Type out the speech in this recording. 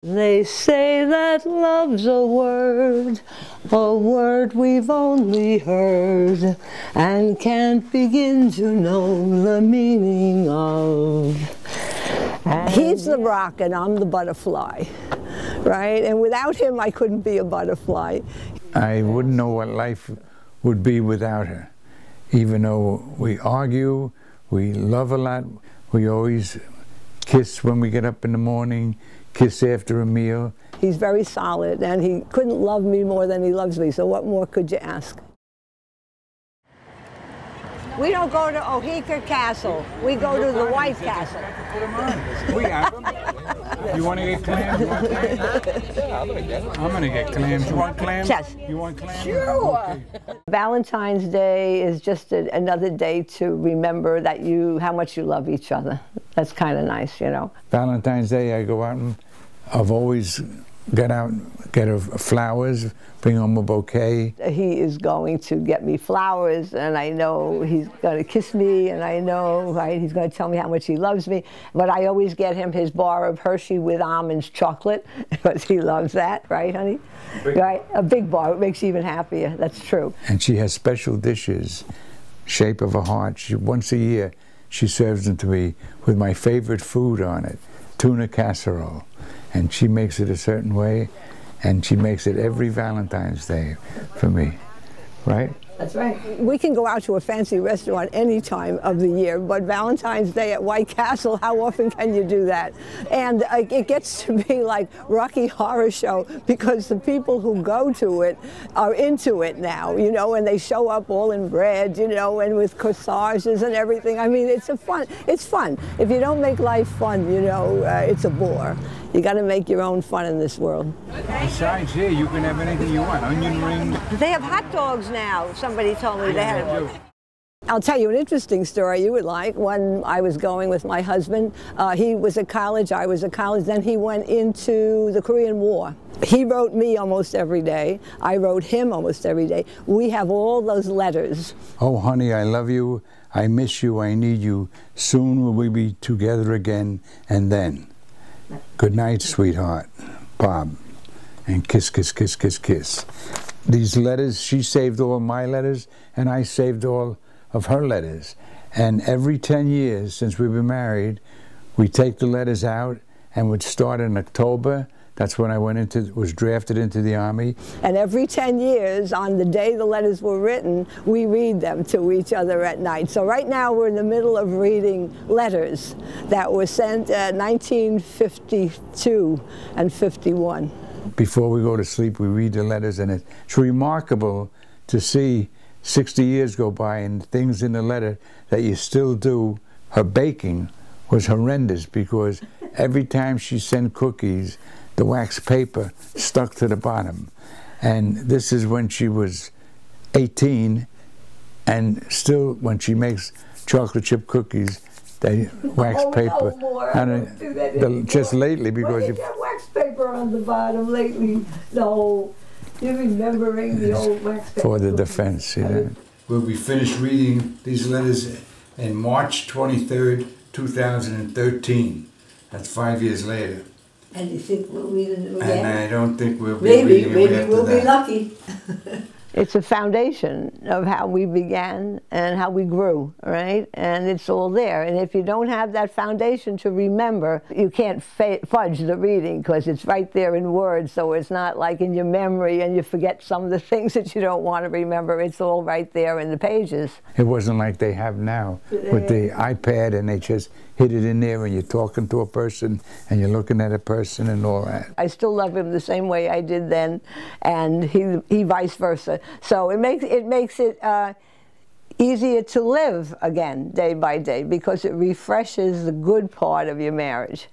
They say that love's a word we've only heard, and can't begin to know the meaning of. He's the rock and I'm the butterfly, right? And without him, I couldn't be a butterfly. I wouldn't know what life would be without her. Even though we argue, we love a lot, we always kiss when we get up in the morning, kiss after a meal. He's very solid, and he couldn't love me more than he loves me, so what more could you ask? We don't go to Ohika Castle. We go to the White Castle. We have them. You want to get clams? Yeah, I'm going to get them. I'm going to get clams. You want clams? Yes. You want clams? Sure. Okay. Valentine's Day is just another day to remember that how much you love each other. That's kind of nice, you know. Valentine's Day, I go out and I've always get her flowers, bring home a bouquet. He is going to get me flowers, and I know he's going to kiss me, and I know, right, he's going to tell me how much he loves me. But I always get him his bar of Hershey with almonds chocolate, because he loves that, right, honey? Right, a big bar. It makes you even happier. That's true. And she has special dishes, shape of a heart. Once a year, she serves them to me with my favorite food on it, tuna casserole. And she makes it a certain way, and she makes it every Valentine's Day for me, right? That's right. We can go out to a fancy restaurant any time of the year, but Valentine's Day at White Castle, how often can you do that? And it gets to be like Rocky Horror Show, because the people who go to it are into it now, you know, and they show up all in red, you know, and with corsages and everything. I mean, it's fun. If you don't make life fun, you know, it's a bore. You got to make your own fun in this world. Besides here, you can have anything you want. Onion rings. They have hot dogs now. Somebody told me they had. I'll tell you an interesting story you would like. When I was going with my husband, he was at college, I was at college, then he went into the Korean War. He wrote me almost every day. I wrote him almost every day. We have all those letters. Oh, honey, I love you. I miss you. I need you. Soon will we be together again, and then. Good night, sweetheart, Bob. And kiss, kiss, kiss, kiss, kiss. These letters, she saved all my letters, and I saved all of her letters. And every 10 years since we've been married, we take the letters out, and would start in October. That's when I was drafted into the Army. And every 10 years, on the day the letters were written, we read them to each other at night. So right now we're in the middle of reading letters that were sent in 1952 and 51. Before we go to sleep, we read the letters, and it's remarkable to see 60 years go by and things in the letter that you still do. Her baking was horrendous, because every time she sent cookies, the wax paper stuck to the bottom. And this is when she was 18, and still when she makes chocolate chip cookies, they wax paper. No, just lately, because you got wax paper on the bottom lately. No, you're remembering the old wax paper. For the defense, you know. We'll be finished reading these letters in March 23rd, 2013. That's 5 years later. And you think we'll read them again? And I don't think we'll be reading them after we'll that. be lucky. It's a foundation of how we began and how we grew, right? And it's all there. And if you don't have that foundation to remember, you can't fudge the reading, because it's right there in words. So it's not like in your memory and you forget some of the things that you don't want to remember. It's all right there in the pages. It wasn't like they have now with the iPad, and they just hit it in there and you're talking to a person and you're looking at a person and all that. I still love him the same way I did then, and he vice versa. So it makes it easier to live again day by day, because it refreshes the good part of your marriage.